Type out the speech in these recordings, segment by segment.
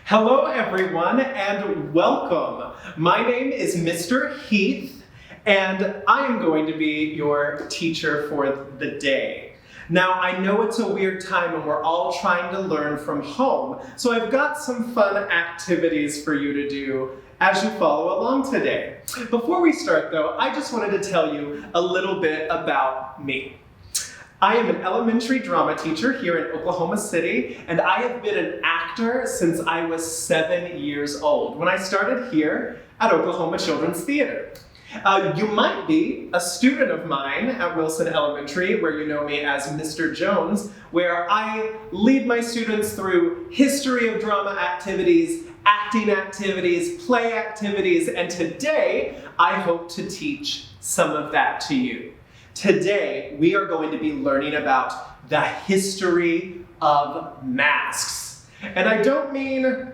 Hello everyone and welcome. My name is Mr. Heath and I am going to be your teacher for the day. Now I know it's a weird time and we're all trying to learn from home, so I've got some fun activities for you to do as you follow along today. Before we start though, I just wanted to tell you a little bit about me. I am an elementary drama teacher here in Oklahoma City, and I have been an actor since I was 7 years old, when I started here at Oklahoma Children's Theater. You might be a student of mine at Wilson Elementary, where you know me as Mr. Jones, where I lead my students through history of drama activities, acting activities, play activities, and today I hope to teach some of that to you. Today, we are going to be learning about the history of masks. And I don't mean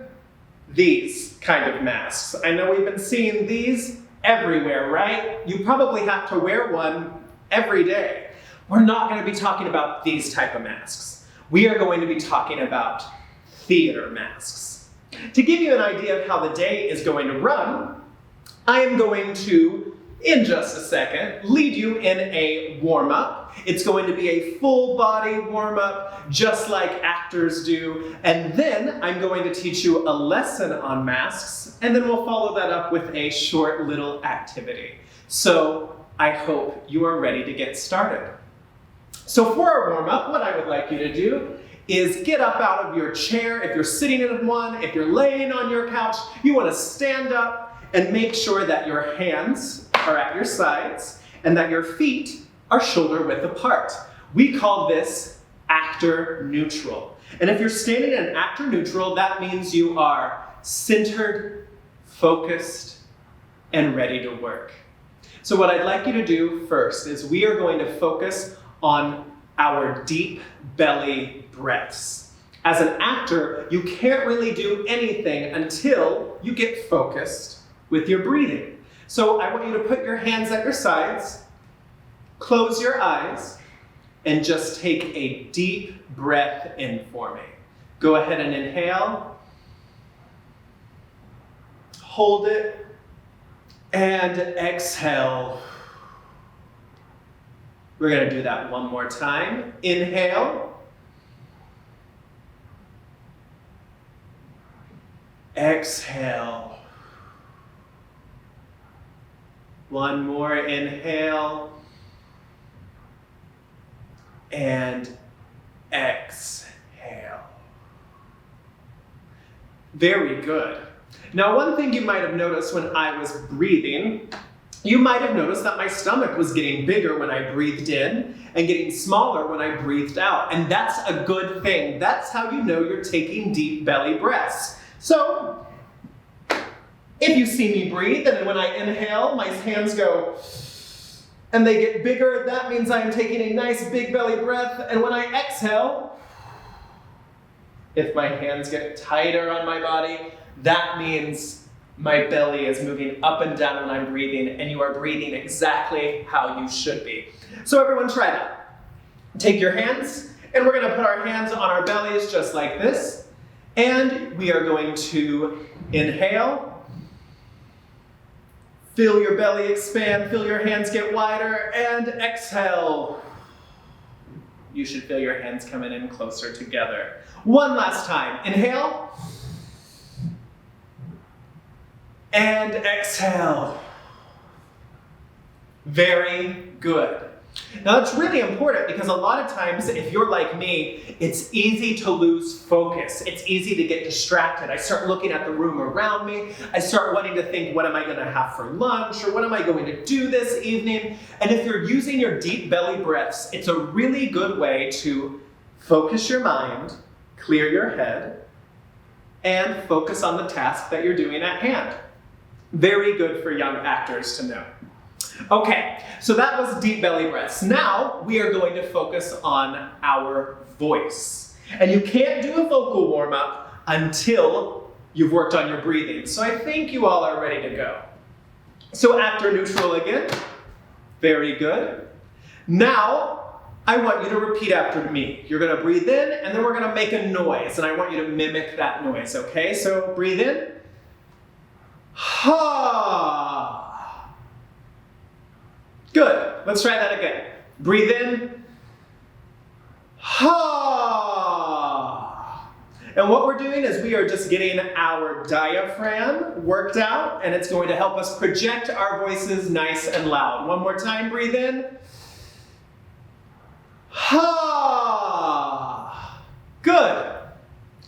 these kind of masks. I know we've been seeing these everywhere, right? You probably have to wear one every day. We're not going to be talking about these type of masks. We are going to be talking about theater masks. To give you an idea of how the day is going to run, I am going to in just a second, lead you in a warm-up. It's going to be a full body warm-up, just like actors do. And then I'm going to teach you a lesson on masks, and then we'll follow that up with a short little activity. So I hope you are ready to get started. So for our warm-up, what I would like you to do is get up out of your chair. If you're sitting in one, if you're laying on your couch, you want to stand up and make sure that your hands are at your sides and that your feet are shoulder width apart. We call this actor neutral. And if you're standing in actor neutral, that means you are centered, focused, and ready to work. So what I'd like you to do first is we are going to focus on our deep belly breaths. As an actor, you can't really do anything until you get focused with your breathing. So I want you to put your hands at your sides, close your eyes, and just take a deep breath in for me. Go ahead and inhale, hold it, and exhale. We're going to do that one more time. Inhale, exhale. One more inhale and exhale. Very good. Now, one thing you might have noticed when I was breathing, you might have noticed that my stomach was getting bigger when I breathed in and getting smaller when I breathed out. And that's a good thing. That's how you know you're taking deep belly breaths. So, if you see me breathe, and when I inhale, my hands go, and they get bigger, that means I'm taking a nice big belly breath. And when I exhale, if my hands get tighter on my body, that means my belly is moving up and down when I'm breathing, and you are breathing exactly how you should be. So everyone try that. Take your hands, and we're gonna put our hands on our bellies just like this, and we are going to inhale. Feel your belly expand, feel your hands get wider, and exhale. You should feel your hands coming in closer together. One last time. Inhale. And exhale. Very good. Now that's really important because a lot of times, if you're like me, it's easy to lose focus. It's easy to get distracted. I start looking at the room around me. I start wanting to think, what am I going to have for lunch? Or what am I going to do this evening? And if you're using your deep belly breaths, it's a really good way to focus your mind, clear your head, and focus on the task that you're doing at hand. Very good for young actors to know. Okay, so that was deep belly breaths. Now we are going to focus on our voice. And you can't do a vocal warm-up until you've worked on your breathing. So I think you all are ready to go. So actor neutral again. Very good. Now I want you to repeat after me. You're gonna breathe in, and then we're gonna make a noise, and I want you to mimic that noise, okay? So breathe in. Ha! Good. Let's try that again. Breathe in. Ha! And what we're doing is we are just getting our diaphragm worked out, and it's going to help us project our voices nice and loud. One more time, breathe in. Ha! Good.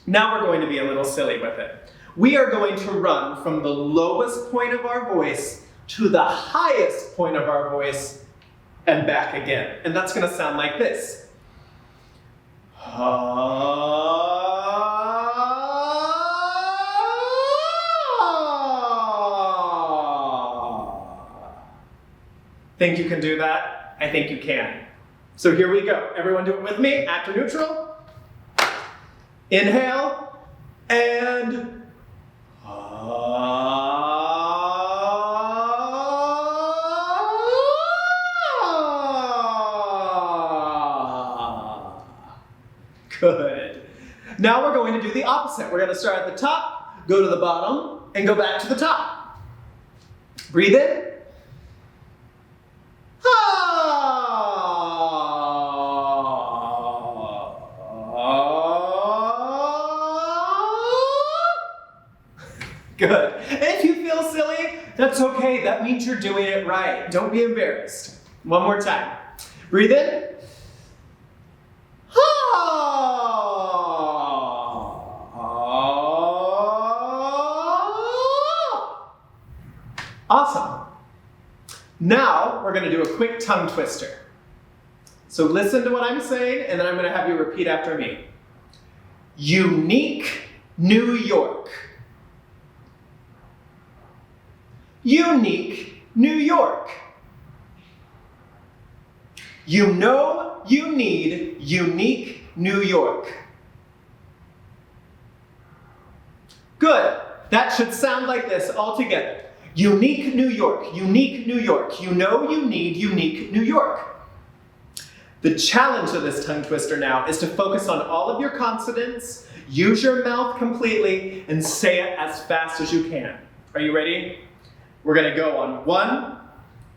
Now we're going to be a little silly with it. We are going to run from the lowest point of our voice to the highest point of our voice and back again. And that's going to sound like this. Think you can do that? I think you can. So here we go. Everyone do it with me. After neutral. Inhale and good. Now we're going to do the opposite. We're going to start at the top, go to the bottom, and go back to the top. Breathe in. Good. And if you feel silly, that's okay. That means you're doing it right. Don't be embarrassed. One more time. Breathe in. Awesome. Now we're going to do a quick tongue twister. So listen to what I'm saying, and then I'm going to have you repeat after me. Unique New York. Unique New York. You know you need unique New York. Good. That should sound like this all together. Unique New York, unique New York. You know you need unique New York. The challenge of this tongue twister now is to focus on all of your consonants, use your mouth completely, and say it as fast as you can. Are you ready? We're going to go on 1,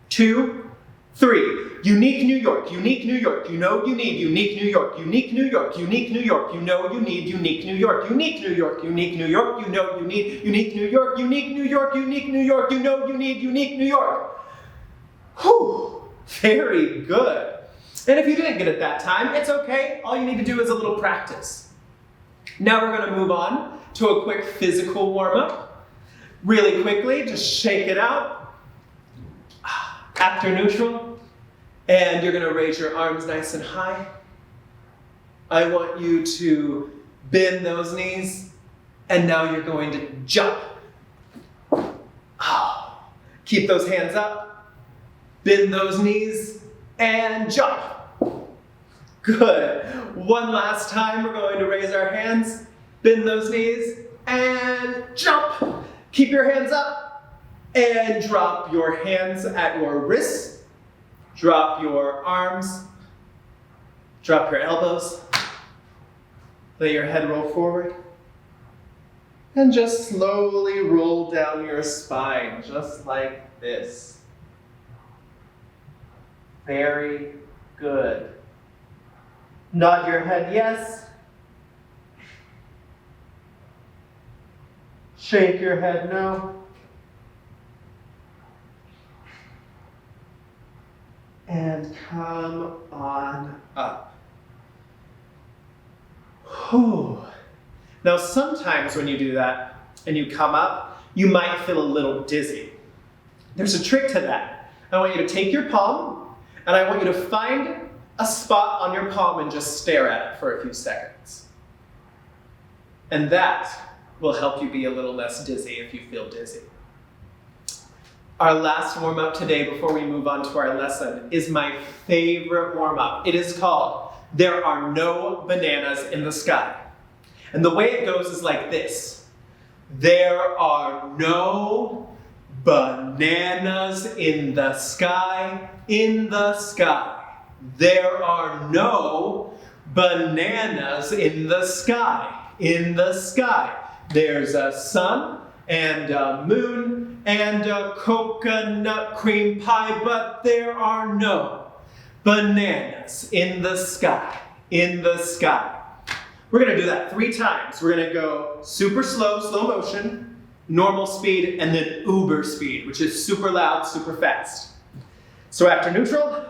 2, 3. Unique New York, unique New York. You know you need unique New York, unique New York, unique New York. You know you need unique New York, unique New York, unique New York. You know you need unique New York, unique New York, unique New York. You know you need unique New York. Whew, very good. And if you didn't get it that time, it's okay. All you need to do is a little practice. Now we're going to move on to a quick physical warm-up. Really quickly, just shake it out. After neutral. And you're going to raise your arms nice and high. I want you to bend those knees. And now you're going to jump. Keep those hands up. Bend those knees and jump. Good. One last time, we're going to raise our hands, bend those knees, and jump. Keep your hands up and drop your hands at your wrists. Drop your arms. Drop your elbows. Let your head roll forward. And just slowly roll down your spine, just like this. Very good. Nod your head yes. Shake your head no. And come on up. Whew. Now sometimes when you do that and you come up, you might feel a little dizzy. There's a trick to that. I want you to take your palm and I want you to find a spot on your palm and just stare at it for a few seconds. And that will help you be a little less dizzy if you feel dizzy. Our last warm-up today before we move on to our lesson is my favorite warm-up. It is called There Are No Bananas in the Sky. And the way it goes is like this. There are no bananas in the sky, in the sky. There are no bananas in the sky. In the sky. There's a sun and a moon and a coconut cream pie, but there are no bananas in the sky. In the sky. We're going to do that 3 times. We're going to go super slow, slow motion, normal speed, and then uber speed, which is super loud, super fast. So after neutral,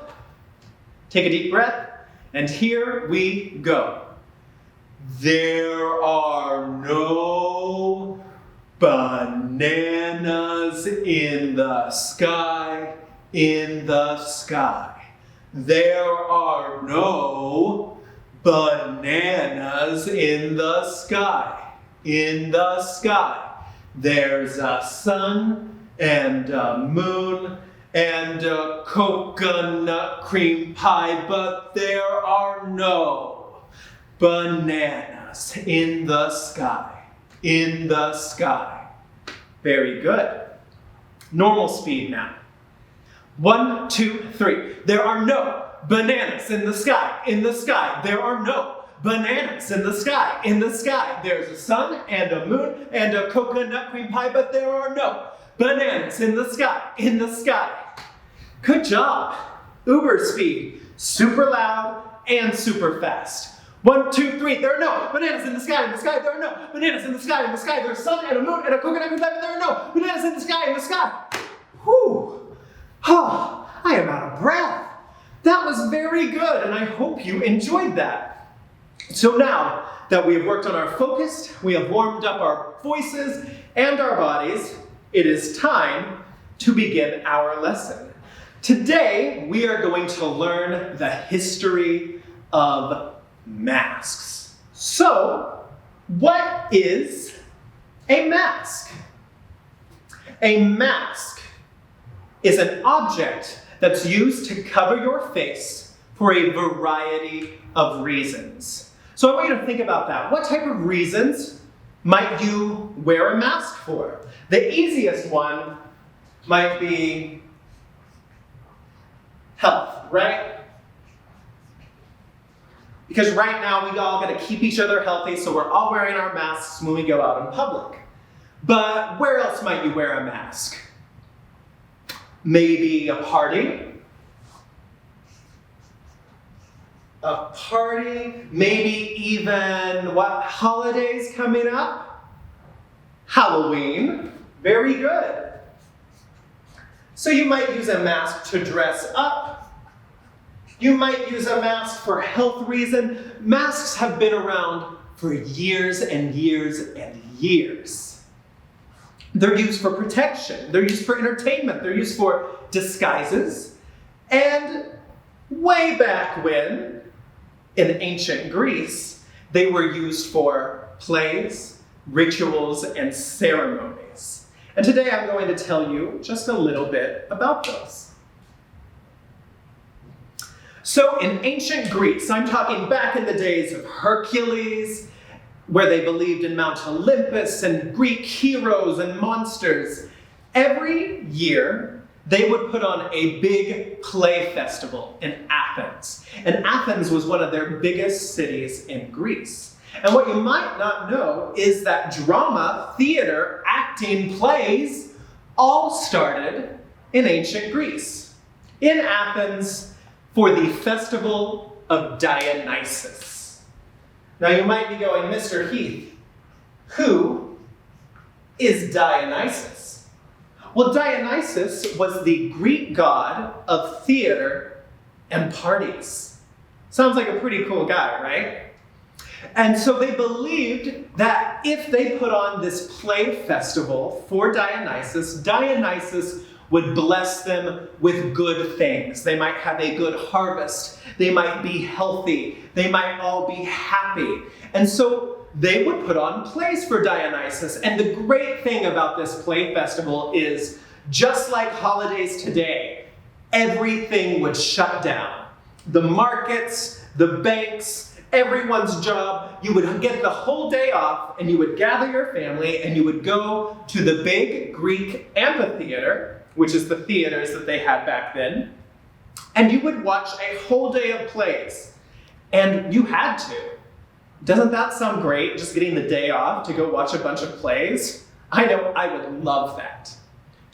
take a deep breath, and here we go. There are no bananas in the sky, in the sky. There are no bananas in the sky, in the sky. There's a sun and a moon and a coconut cream pie, but there are no bananas in the sky, in the sky. Very good. Normal speed now. 1, 2, 3. There are no bananas in the sky, in the sky. There are no bananas in the sky, in the sky. There's a sun and a moon and a coconut cream pie, but there are no bananas in the sky, in the sky. Good job. Uber speed, super loud and super fast. 1, 2, 3. There are no bananas in the sky, in the sky. There are no bananas in the sky, in the sky. There's a sun and a moon and a coconut cream pie, but there are no bananas in the sky, in the sky. Whew. Oh, I am out of breath. That was very good, and I hope you enjoyed that. So now that we have worked on our focus, we have warmed up our voices and our bodies, it is time to begin our lesson. Today, we are going to learn the history of masks. So, what is a mask? A mask is an object that's used to cover your face for a variety of reasons. So I want you to think about that. What type of reasons might you wear a mask for? The easiest one might be health, right? Because right now we all got to keep each other healthy, so we're all wearing our masks when we go out in public. But where else might you wear a mask? Maybe a party. A party, maybe even what holidays coming up? Halloween. Very good. So you might use a mask to dress up. You might use a mask for health reasons. Masks have been around for years and years and years. They're used for protection. They're used for entertainment. They're used for disguises. And way back when, in ancient Greece, they were used for plays, rituals, and ceremonies. And today I'm going to tell you just a little bit about those. So in ancient Greece, I'm talking back in the days of Hercules, where they believed in Mount Olympus and Greek heroes and monsters. Every year, they would put on a big play festival in Athens. And Athens was one of their biggest cities in Greece. And what you might not know is that drama, theater, acting, plays all started in ancient Greece. In Athens for the festival of Dionysus. Now you might be going, Mr. Heath, who is Dionysus? Well, Dionysus was the Greek god of theater and parties. Sounds like a pretty cool guy, right? And so they believed that if they put on this play festival for Dionysus, Dionysus would bless them with good things. They might have a good harvest. They might be healthy. They might all be happy. And so they would put on plays for Dionysus. And the great thing about this play festival is, just like holidays today, everything would shut down. The markets, the banks, everyone's job, you would get the whole day off and you would gather your family and you would go to the big Greek amphitheater, which is the theaters that they had back then. and you would watch a whole day of plays. And you had to. Doesn't that sound great, just getting the day off to go watch a bunch of plays? I know I would love that.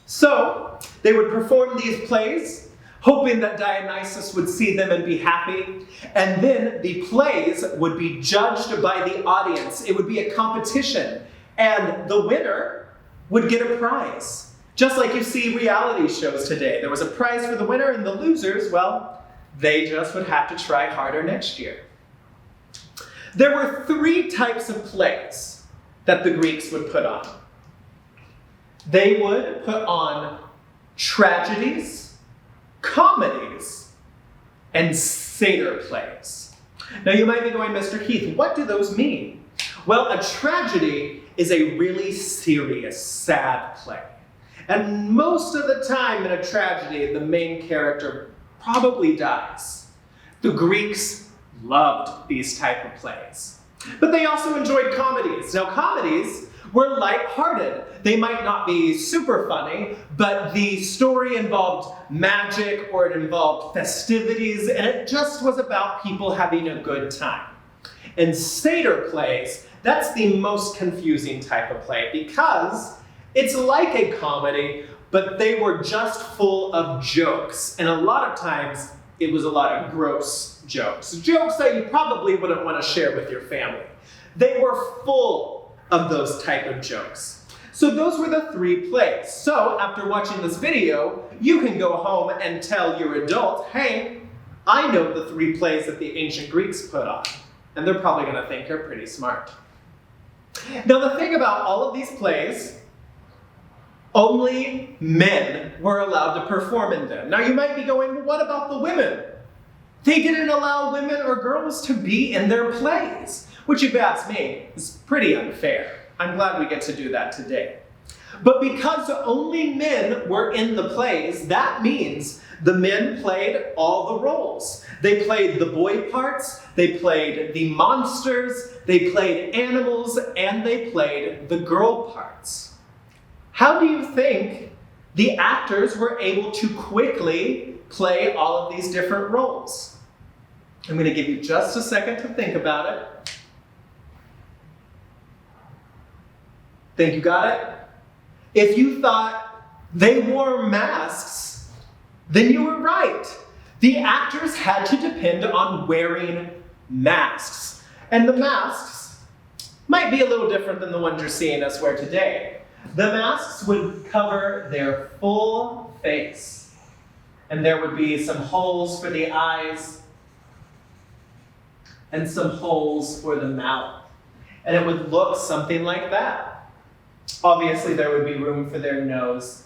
So they would perform these plays, hoping that Dionysus would see them and be happy. And then the plays would be judged by the audience. It would be a competition. And the winner would get a prize. Just like you see reality shows today. There was a prize for the winner, and the losers, well, they just would have to try harder next year. There were 3 types of plays that the Greeks would put on. They would put on tragedies, comedies, and satyr plays. Now you might be going, Mr. Heath, what do those mean? Well, a tragedy is a really serious, sad play. And most of the time in a tragedy, the main character probably dies. The Greeks loved these type of plays. But they also enjoyed comedies. Now, comedies were lighthearted. They might not be super funny, but the story involved magic or it involved festivities, and it just was about people having a good time. And satyr plays, that's the most confusing type of play because it's like a comedy, but they were just full of jokes. And a lot of times, it was a lot of gross jokes. Jokes that you probably wouldn't want to share with your family. They were full of those type of jokes. So those were the 3 plays. So after watching this video, you can go home and tell your adult, hey, I know the 3 plays that the ancient Greeks put on. And they're probably going to think you're pretty smart. Now the thing about all of these plays, only men were allowed to perform in them. Now you might be going, well, what about the women? They didn't allow women or girls to be in their plays, which if you ask me, is pretty unfair. I'm glad we get to do that today. But because only men were in the plays, that means the men played all the roles. They played the boy parts, they played the monsters, they played animals, and they played the girl parts. How do you think the actors were able to quickly play all of these different roles? I'm going to give you just a second to think about it. Think you got it? If you thought they wore masks, then you were right. The actors had to depend on wearing masks. And the masks might be a little different than the ones you're seeing us wear today. The masks would cover their full face. And there would be some holes for the eyes and some holes for the mouth. And it would look something like that. Obviously, there would be room for their nose.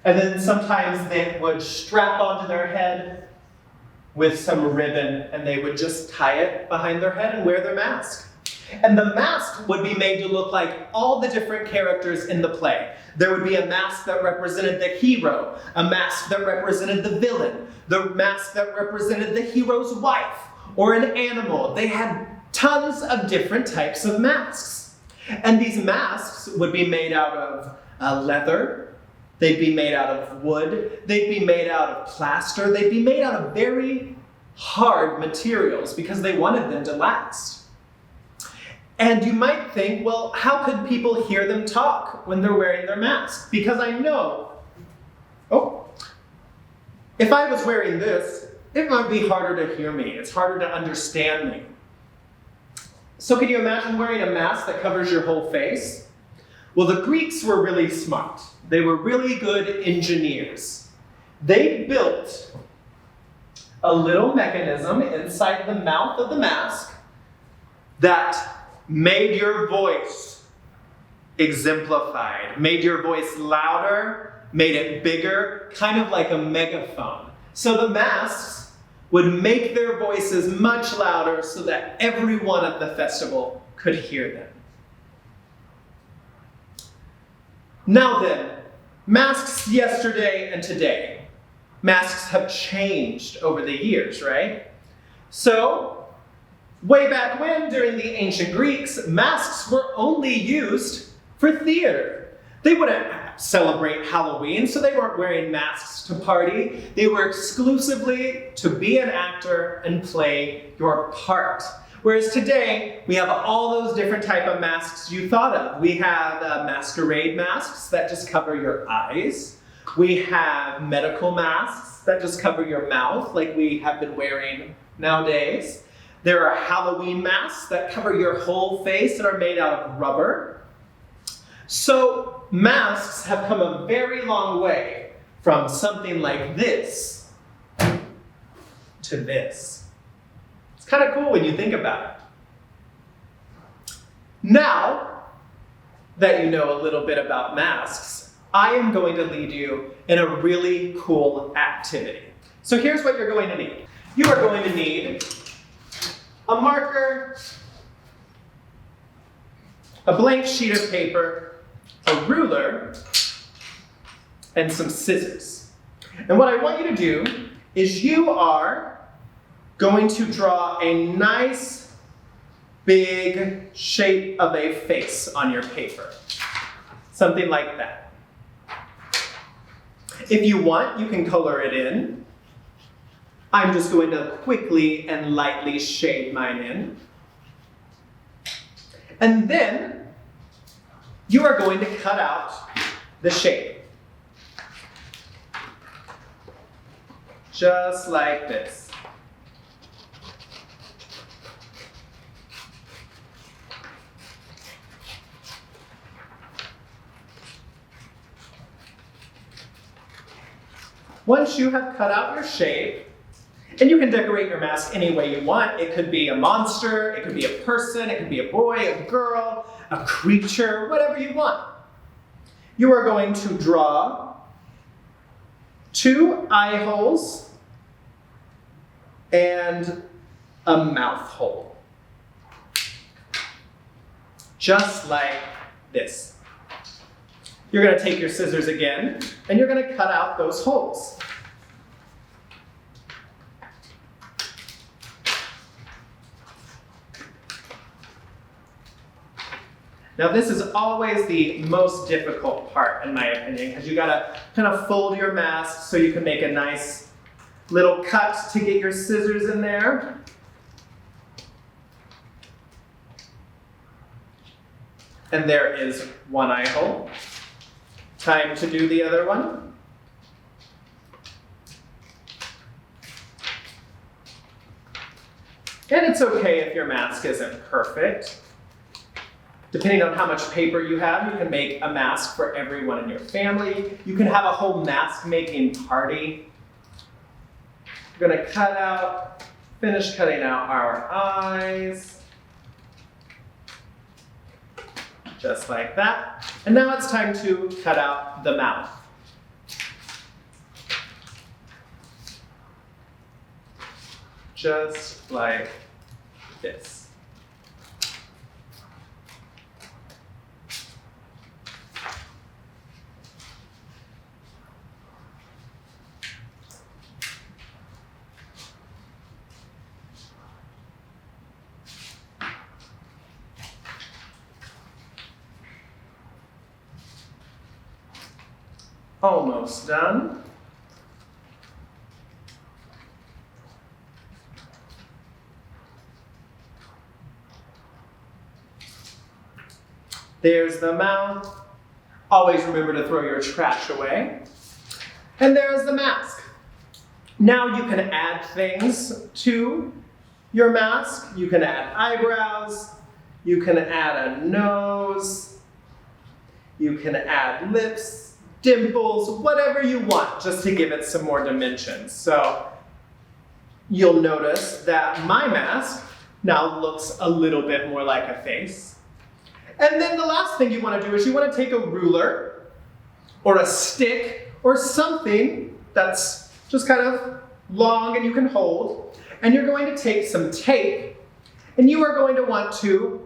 And then sometimes they would strap onto their head with some ribbon, and they would just tie it behind their head and wear their mask. And the mask would be made to look like all the different characters in the play. There would be a mask that represented the hero, a mask that represented the villain, the mask that represented the hero's wife, or an animal. They had tons of different types of masks. And these masks would be made out of leather, they'd be made out of wood, they'd be made out of plaster, they'd be made out of very hard materials because they wanted them to last. And you might think, well, how could people hear them talk when they're wearing their mask? Because I know, if I was wearing this, it might be harder to hear me. It's harder to understand me. So can you imagine wearing a mask that covers your whole face? Well, the Greeks were really smart. They were really good engineers. They built a little mechanism inside the mouth of the mask that made your voice exemplified, made your voice louder, made it bigger, kind of like a megaphone. So the masks would make their voices much louder so that everyone at the festival could hear them. Now then, masks yesterday and today. Masks have changed over the years, right? So, way back when, during the ancient Greeks, masks were only used for theater. They wouldn't celebrate Halloween, so they weren't wearing masks to party. They were exclusively to be an actor and play your part. Whereas today, we have all those different type of masks you thought of. We have masquerade masks that just cover your eyes. We have medical masks that just cover your mouth, like we have been wearing nowadays. There are Halloween masks that cover your whole face that are made out of rubber. So masks have come a very long way from something like this to this. It's kind of cool when you think about it. Now that you know a little bit about masks, I am going to lead you in a really cool activity. So here's what you're going to need. You are going to need a marker, a blank sheet of paper, a ruler, and some scissors. And what I want you to do is you are going to draw a nice big shape of a face on your paper. Something like that. If you want, you can color it in. I'm just going to quickly and lightly shade mine in. And then you are going to cut out the shape. Just like this. Once you have cut out your shape, and you can decorate your mask any way you want. It could be a monster, it could be a person, it could be a boy, a girl, a creature, whatever you want. You are going to draw 2 eye holes and a mouth hole. Just like this. You're going to take your scissors again, and you're going to cut out those holes. Now this is always the most difficult part, in my opinion, because you gotta kind of fold your mask so you can make a nice little cut to get your scissors in there. And there is one eye hole. Time to do the other one. And it's okay if your mask isn't perfect. Depending on how much paper you have, you can make a mask for everyone in your family. You can have a whole mask making party. We're going to finish cutting out our eyes. Just like that. And now it's time to cut out the mouth. Just like this. Almost done. There's the mouth. Always remember to throw your trash away. And there's the mask. Now you can add things to your mask. You can add eyebrows. You can add a nose. You can add lips, dimples, whatever you want, just to give it some more dimensions. So you'll notice that my mask now looks a little bit more like a face. And then the last thing you want to do is you want to take a ruler or a stick or something that's just kind of long and you can hold, and you're going to take some tape, and you are going to want to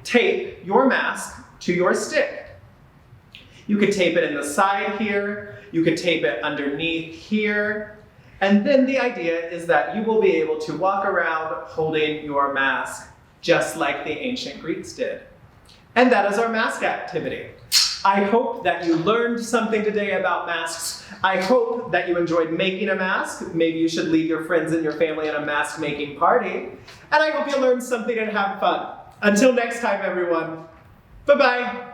tape your mask to your stick. You could tape it in the side here, you could tape it underneath here, and then the idea is that you will be able to walk around holding your mask just like the ancient Greeks did. And that is our mask activity. I hope that you learned something today about masks. I hope that you enjoyed making a mask. Maybe you should lead your friends and your family in a mask making party. And I hope you learned something and have fun. Until next time, everyone. Bye-bye.